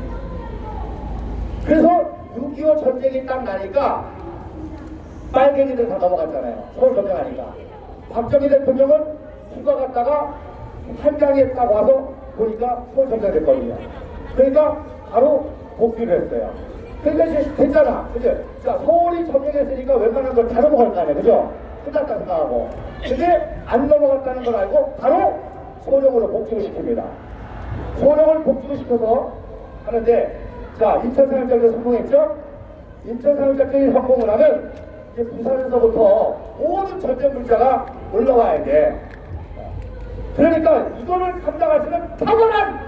그래서 6.25 전쟁이 딱 나니까 빨갱이들 다 넘어갔잖아요. 서울 전쟁하니까. 박정희 대통령은 휴가 갔다가 한강에 딱 와서 보니까 서울 전쟁이 됐거든요. 그러니까 바로 복귀를 했어요. 그러니까 이제 됐잖아. 그죠? 자, 서울이 점령했으니까 웬만한 걸 다 넘어갈 거 아니에요. 그죠? 끝났다 생각하고. 근데 안 넘어갔다는 걸 알고 바로 소령으로 복직을 시킵니다. 소령을 복직을 시켜서 하는데, 자, 인천상륙작전이 성공했죠? 인천상륙작전이 성공을 하면 이제 부산에서부터 모든 전쟁 물자가 올라와야 돼. 그러니까 이거를 감당할 수 있는 탁월한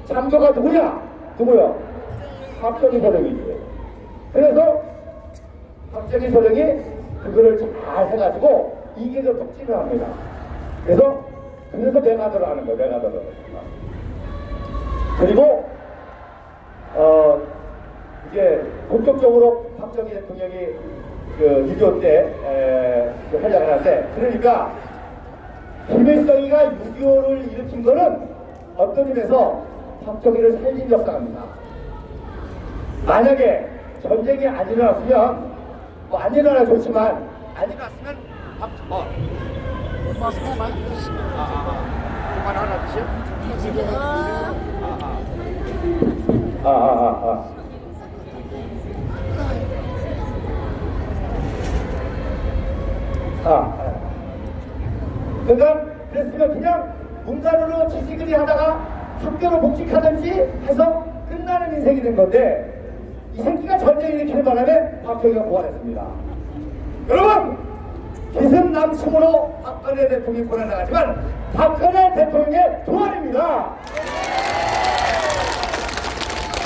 장교가 누구냐? 누구요? 박정희 소령이지. 그래서 박정희 소령이 그거를 잘 해가지고 이기를 복직을 합니다. 그래서 맹하도를 하는 거예요. 맹하도를. 그리고 이제 본격적으로 박정희 대통령이 그 6.25 때 활약을 하는데, 그러니까 김일성이가 6.25를 일으킨 거는 어떤 의미에서 박정희를 살린 역사입니다. 만약에 전쟁이 안 일어났으면 뭐 안 일어나 좋지만 안 일어났으면 그만 하나 드세요? 그러니까 그랬으면 그냥 문관으로 지시그리 하다가 학교로 복직하든지 해서 끝나는 인생이 된 건데, 이 새끼가 전쟁을 일으키는 바람에 박정희가 부활했습니다. 여러분, 기승남충으로 박근혜 대통령이 고난당하지만 박근혜 대통령의 부활입니다.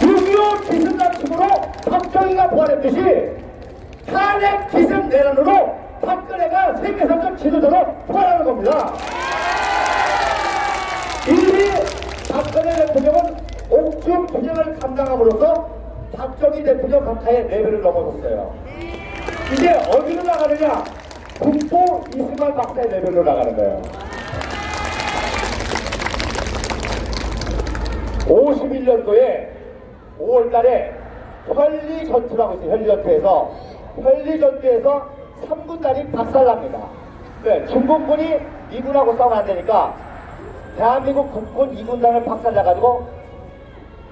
6.25 기승남충으로 박정희가 부활했듯이 탄핵 기승내란으로 박근혜가 세계사적 지도자로 부활하는 겁니다. 이미 박근혜 대통령은 옥중 분쟁을 감당함으로써 박정희 대통령 각하의 레벨을 넘어섰어요. 이제 어디로 나가느냐? 국보 이승만 박사의 레벨로 나가는 거예요. 51년도에 5월달에 현리전투라고 있어요. 현리전투에서 3군단이 박살납니다. 네, 중국군이 미군하고 싸우면 안 되니까 대한민국 국군 2군단을 박살내가지고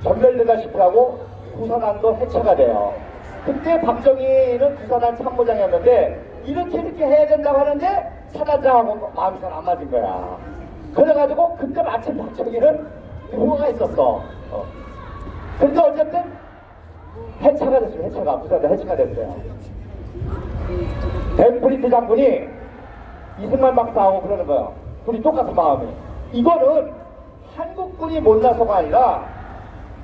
전멸되다시피 하고 부산항도 해체가 돼요. 그때 박정희는 부산항 참모장이었는데 이렇게 해야 된다고 하는데 사단장하고 마음이 잘 안 맞은 거야. 그래가지고 그때 마침 박정희는 후보가 있었어. 근데 어쨌든 해체가 됐어요. 부산도 해체가 됐어요. 벤프리트 장군이 이승만 박사하고 그러는 거예요. 둘이 똑같은 마음이. 이거는 한국군이 못나서가 아니라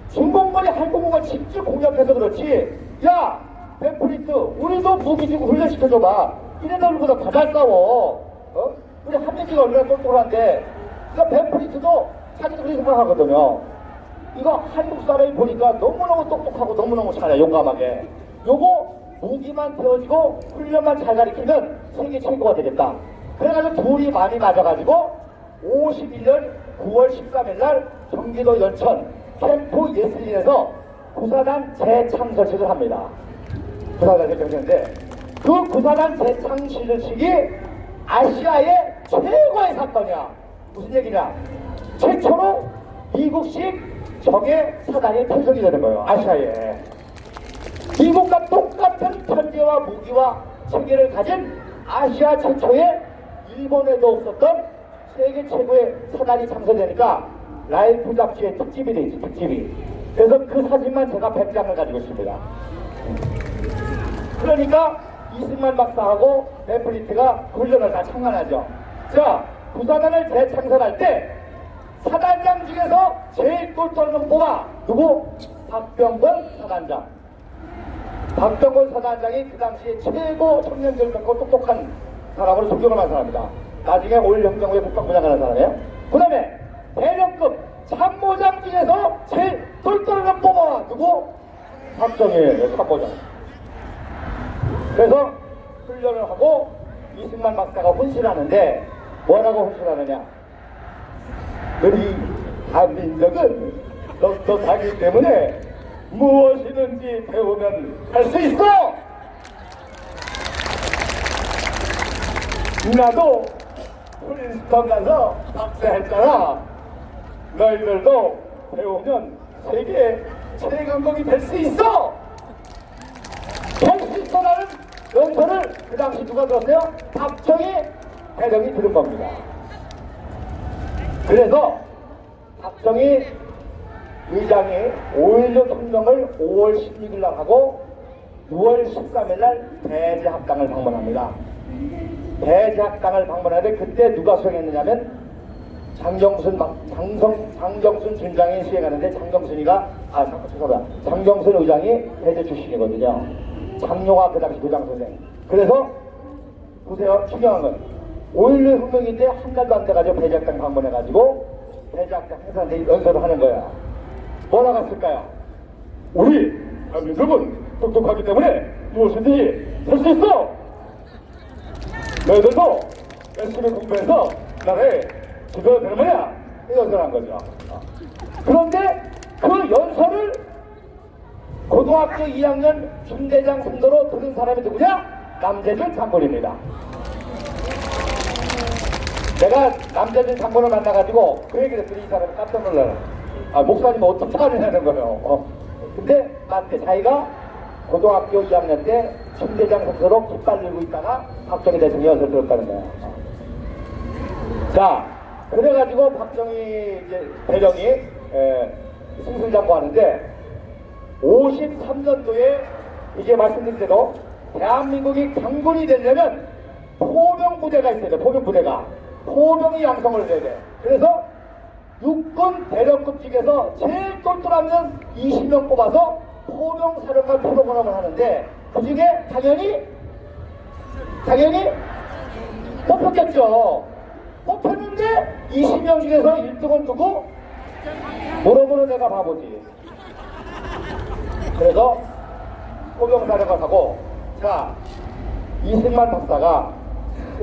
중공군이 한국군을 직접 공격해서 그렇지. 야, 벤프리트, 우리도 무기 주고 훈련시켜줘봐. 이네들보다 더 잘 싸워. 우리 한민지가 얼마나 똑똑한데. 그러니까 벤프리트도 자기도 그렇게 생각하거든요. 이거 한국 사람이 보니까 너무너무 똑똑하고 너무너무 잘해, 용감하게. 요거 무기만 태워지고 훈련만 잘 가리키면 세계 최고가 되겠다. 그래가지고 둘이 많이 맞아가지고 51년 9월 13일 날 경기도 연천 캠프 예슬린에서 구사단 재창설식을 합니다. 구사단 재창설식인데 그 구사단 재창설식이 아시아의 최고의 사건이야. 무슨 얘기냐? 최초로 미국식 적의 사단이 편성이 되는 거예요. 아시아에. 미국과 똑같은 편제와 무기와 체계를 가진 아시아 최초의 일본에도 없었던 세계 최고의 사단이 창설되니까 라이프 잡지의 특집이 돼 있지, 특집이. 그래서 그 사진만 제가 100장을 가지고 있습니다. 그러니까 이승만 박사하고 벤프리트가 훈련을 다 참관하죠. 자, 구사단을 재창설할 때 사단장 중에서 제일 똘똘한 뽑아. 누구? 박병권 사단장. 박병권 사단장이 그 당시에 최고 청년들과 똑똑한 사람으로 존경을 받은 사람입니다. 나중에 올영정부의 국방부장하는 사람이에요. 그 다음에 대령급 참모장 중에서 제일 똘똘한 뽑아. 누구? 박정희 참모장. 그래서 훈련을 하고 이승만 박사가 훈시하는데 뭐라고 훈시하느냐? 우리 한민족은 똑똑하기 때문에 무엇이든지 배우면 할 수 있어! 나도 프린스턴 가서 박사했잖아. 너희들도 배우면 세계 최강국이 될 수 있어! 프린스턴이라는 연설을 그 당시 누가 들었어요? 박정희 대령이 들은 겁니다. 그래서 박정희 의장이 5.16 혁명을 5월 16일 날 하고 6월 13일 날 대제학당을 방문합니다. 대제학당을 방문하는데 그때 누가 수행했느냐면 장경순 준장이 수행하는데 장경순 의장이 대제 출신이거든요. 장용화 그 당시 부장선생. 그래서 보세요. 중요한 건 5.16 혁명인데 한 달도 안 돼가지고 대제학당 방문해가지고 대제학당 행사한테 연설을 하는 거야. 뭐라고 했을까요? 우리 한민족은 똑똑하기 때문에 무엇이든지 할 수 있어! 너희들도 열심히 공부해서 나라에 지도가 되는 거야! 이 연설한 거죠. 그런데 그 연설을 고등학교 2학년 중대장 정도로 들은 사람이 누구냐? 남재준 장군입니다. 내가 남재준 장군을 만나가지고 그 얘기를 했더니 이 사람이 깜짝 놀라요. 목사님 어떻게 하느냐는 거예요. 근데 맞대. 자기가 고등학교 2학년 때 중대장 선수로 깃발 들고 있다가 박정희 대통령이 연설 들었다는 거야. 자, 그래가지고 박정희 대령이 승승장구 하는데 53년도에 이제 말씀드린 대로 대한민국이 강군이 되려면 포병부대가 있어야 돼. 포병부대가. 포병이 양성을 해야 돼. 그래서 육군 대령급 중에서 제일 똘똘하면 20명 뽑아서 포병사령관 프로그램을 하는데 그 중에 당연히 뽑혔겠죠. 뽑혔는데 20명 중에서 1등은 누구? 물어보는 내가 바보지. 그래서 포병사령관하고 자 이승만 박사가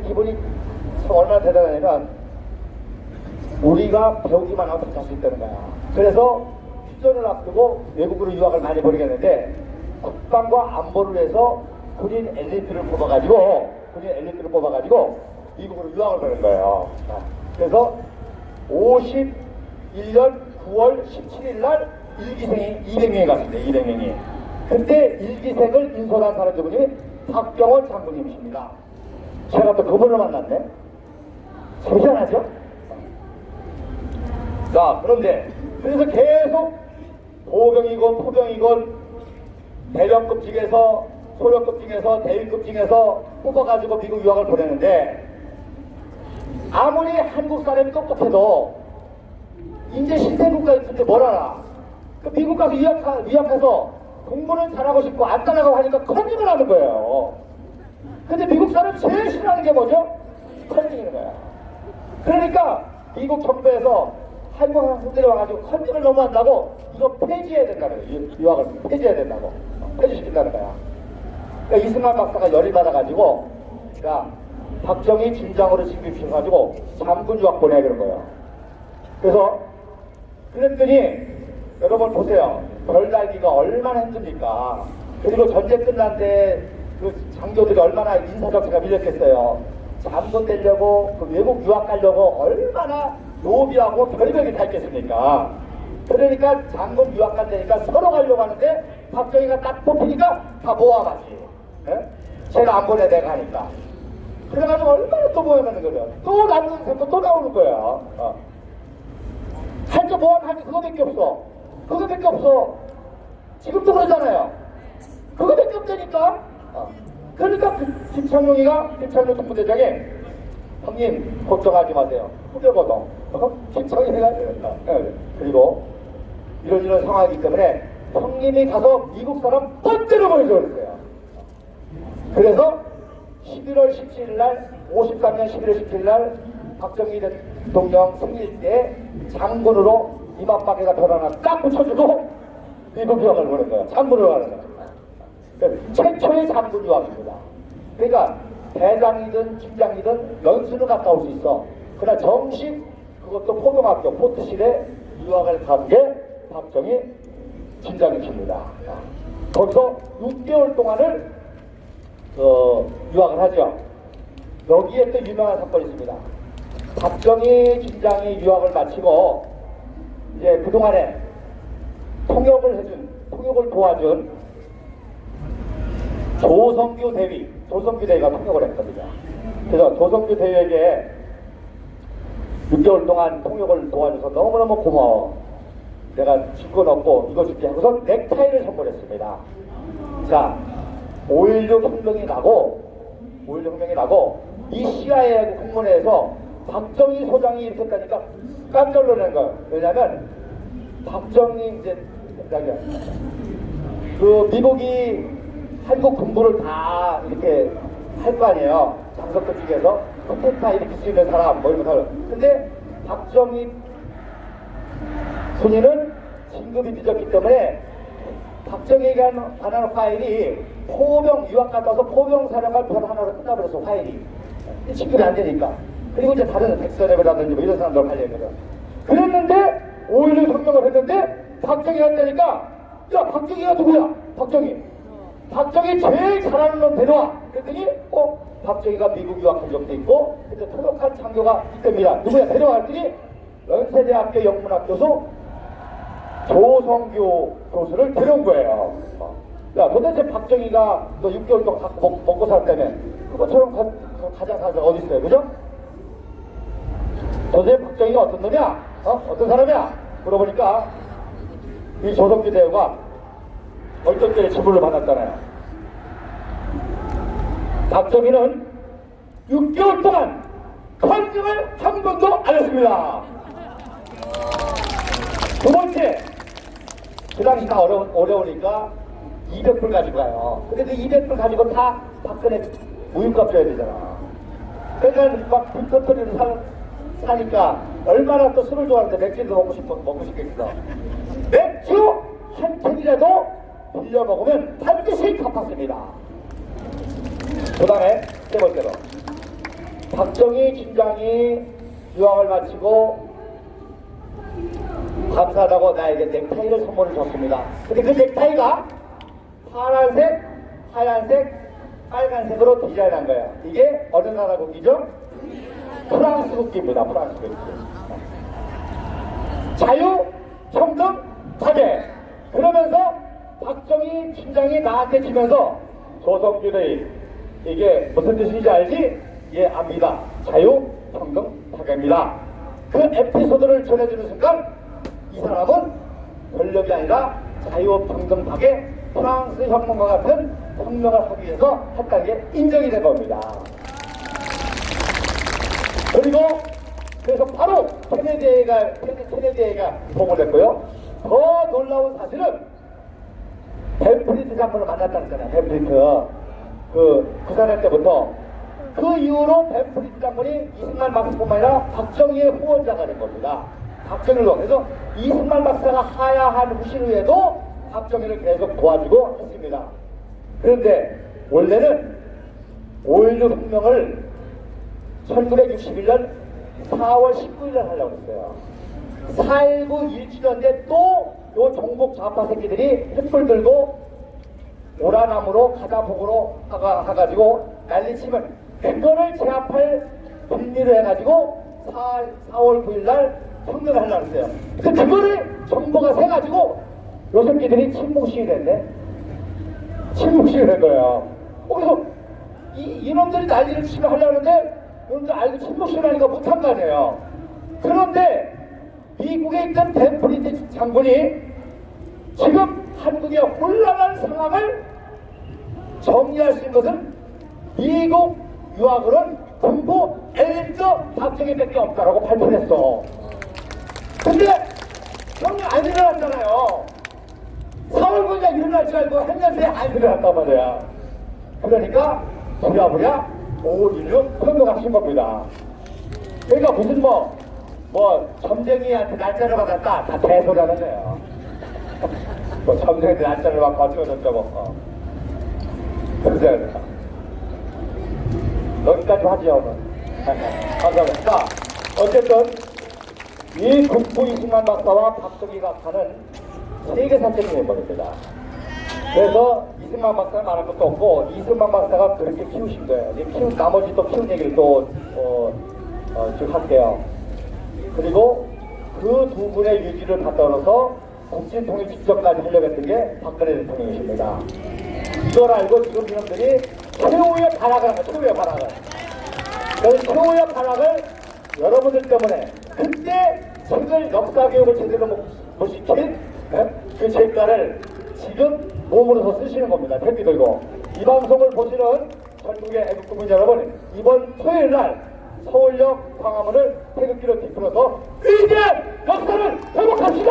이분이 참 얼마나 대단하냐면 우리가 배우기만 하고 할 수 있다는 거야. 그래서 휴전을 앞두고 외국으로 유학을 많이 보내겠는데 국방과 안보를 해서 군인 엘리트를 뽑아가지고 미국으로 유학을 보낸 거예요. 그래서 51년 9월 17일 날 1기생이 200명이 갔습니다. 200명이. 그때 1기생을 인솔한 사람 누구니? 박병원 장군님이십니다. 제가 또 그분을 만났네. 재미나죠? 자, 그런데 그래서 계속 보병이건 포병이건 대령급 중에서 소령급 중에서 대위급 중에서 뽑아가지고 미국 유학을 보내는데 아무리 한국 사람이 똑똑해도 이제 신생국가에 있는데 뭘 알아? 그 미국 가서 유학해서 공부는 잘하고 싶고 안 따라가고 하니까 컨닝을 하는 거예요. 근데 미국 사람 제일 싫어하는 게 뭐죠? 컨닝인 거야. 그러니까 미국 정부에서 한국 학생들이 와가지고 컨닝을 너무 한다고 이거 폐지해야 된다는 거예요. 유학을 폐지해야 된다고. 폐지시킨다는 거야. 그러니까 이승만 박사가 열이 받아가지고 야 박정희 진장으로 징집시켜가지고 장군 유학 보내야 되는 거예요. 그래서 그랬더니 여러분 보세요. 별 달기가 얼마나 힘듭니까? 그리고 전쟁 끝난데 그 장교들이 얼마나 인사적지가 밀렸겠어요. 장군 되려고 그 외국 유학 가려고 얼마나 노비하고 별벽이 다 있겠습니까? 그러니까 장군 유학 간다니까 서로 가려고 하는데 박정희가 딱 뽑히니까 다 모아가지. 예? 제가 안 보내 내가 하니까. 그래가지고 얼마나 또 모여가는 거죠. 또 남는 생각 또 나오는 거야. 할 거 모아가는 그거밖에 없어. 그거밖에 없어. 지금도 그러잖아요. 그거밖에 없다니까. 그러니까 김창룡 정부대장이 형님 걱정하지 마세요. 후벼거든. 김창룡이가 그리고 이런 상황이기 때문에 형님이 가서 미국 사람 뻔때려 보여줬어요. 그래서 11월 17일 날 53년 11월 17일 날 박정희 대통령 생일 때 장군으로 이맘밖에가 변화나 딱 붙여주고 미국 유학을 보는 거예요. 장군으로 가는 거예요. 최초의 장군 유학입니다. 그러니까 대장이든 팀장이든 연수는 갔다 올 수 있어. 그러나 정식 그것도 포병학교 포트실에 유학을 간 게 박정희 팀장이십니다. 거기서 6개월 동안을 유학을 하죠. 여기에 또 유명한 사건이 있습니다. 박정희 팀장이 유학을 마치고 이제 그동안에 통역을 도와준 조성규 대위가 통역을 했거든요. 그래서 조성규 대위에게 6개월 동안 통역을 도와줘서 너무너무 고마워. 내가 직권 얻고 이거 줄게 하고서 넥타이를 선물했습니다. 자, 5.16 혁명이 나고 이 CIA 국문회에서 박정희 소장이 이렇게 했다니까 깜짝 놀란 거예요. 왜냐면 박정희 이제 그 미국이 한국 군부를 다 이렇게 할 거 아니에요. 장석도 쪽에서 컨텐츠나 이렇게 쓰는 사람 뭐 이런 사람. 근데 박정희 순위는 진급이 늦었기 때문에 박정희에 관한 파일이 포병 유학 갔다 와서 포병 사령관 편 하나로 끝나버렸어. 파일이 진급이 안 되니까. 그리고 이제 다른 백선엽이라든지 뭐 이런 사람들 관리했거든. 그랬는데 5.16 혁명을 했는데 박정희가 했다니까 야 박정희가 누구야? 박정희 제일 잘하는 놈 데려와. 그랬더니 박정희가 미국 유학한 적도 있고 그때 토력한 장교가 있답니다. 누구야? 데려와 했더니 연세대학교 영문학 교수 조성규 교수를 데려온 거예요. 야 도대체 박정희가 너 6개월 동안 갖고 먹고 살았다며 그것처럼 가장 사람 어디 있어요? 그죠? 도대체 박정희가 어떤 놈이야? 어떤 사람이야? 물어보니까 이 조성규 대우가 어떤 때에 지불을 받았잖아요. 박정희는 6개월 동안 컨닝을 한 번도 안 했습니다. 두 번째, 그 당시 다 어려우니까 200불 가지고 가요. 근데 그 200불 가지고 다 박근혜 무임값 줘야 되잖아. 그러니까 막 불터터리로 사니까 얼마나 또 술을 좋아하는데 맥주도 먹고 싶겠어. 맥주 한 캔이라도 빌려 먹으면 반드시 갚았습니다. 그 다음에 세 번째로 박정희 팀장이 유학을 마치고 감사하다고 나에게 넥타이를 선물을 줬습니다. 근데 그 넥타이가 파란색, 하얀색, 빨간색으로 디자인한 거예요. 이게 어느 나라 국기죠? 프랑스 국기입니다. 프랑스 국기. 자유, 평등, 자제. 그러면서 박정희 팀장이 나한테 주면서 조성규의 이게 무슨 뜻인지 알지? 예, 압니다. 자유, 평등, 자제입니다. 그 에피소드를 전해주는 순간 이 사람은 권력이 아니라 자유, 평등, 박의 프랑스 혁명과 같은 혁명을 하기 위해서 했다는 게 인정이 된 겁니다. 그리고 그래서 바로 케네디가 보고를 했고요. 더 놀라운 사실은 벤프리트 장군을 만났다는 거잖아요. 벤프리트 그 구산할 때부터 그 이후로 벤프리트 장군이 이승만 박사뿐만 아니라 박정희의 후원자가 된 겁니다. 박정희를 그래서 이승만 박사가 하야한 후신 후에도 박정희를 계속 도와주고 했습니다. 그런데 원래는 5.16 혁명을 1961년 4월 19일날 하려고 했어요. 4.19 1주년인데 또 요 종북 좌파 새끼들이 횃불 들고 오라나무로 가다복으로 가가지고 난리치면 그거를 제압할 빌미로 해가지고 4월 9일날 혁명을 하려고 했어요. 그거를 정보가 새가지고 요 새끼들이 침묵시위를 했네. 침묵시위를 한 거예요. 그래서 이놈들이 난리를 치면 하려는데 이놈들 알고 침묵시위를 하니까 못한 거 아니에요. 그런데 미국에 있던 벤프리트 장군이 지금 한국의 혼란한 상황을 정리할 수 있는 것은 미국 유학으로는 군부 엘리트 박정희밖에 없다라고 발표했어. 근데 혁명 안 일어났잖아요. 4월 9일에 일어날 줄 알고 했는데 안 일어났단 말이야. 그러니까 부랴부랴 5.16 혁명하신 겁니다. 그러니까 무슨 뭐 점쟁이한테 날짜를 받았다 다 개소리 하는 거예요. 뭐 점쟁이한테 날짜를 받고 어쩌고저쩌고 그래서 여기까지 하죠. 감사합니다. 어쨌든 이 국부 이승만 박사와 박정희가 사는 세계 사적인 멤버입니다. 그래서 이승만 박사는 말할 것도 없고 이승만 박사가 그렇게 키우신 거예요. 나머지 또 키운 얘기를 또 쭉 할게요. 그리고 그 두 분의 유지를 받들어서 국진통일 직접까지 하려고 했던 게 박근혜 대통령이십니다. 이걸 알고 지금 이놈들이 최후의 발악을 합니다. 최후의 발악을. 그래서 최후의 발악을 여러분들 때문에 그때 정말 역사교육을 제대로 못 시킨 그 죄가를 지금 몸으로서 쓰시는 겁니다. 택비 들고. 이 방송을 보시는 전국의 애국국민 여러분, 이번 토요일날 서울역 광화문을 태극기로 뒤풀어서 위대한 역사를 회복합시다!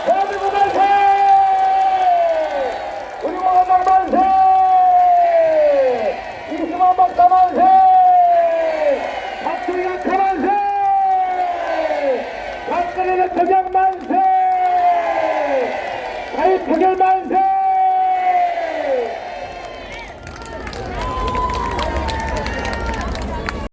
대한민국 만세! 우리 공화당 만세! 이승만 박사 만세! 박정희 박사 만세! 박근혜 대통령 만세! 자유투결 만세!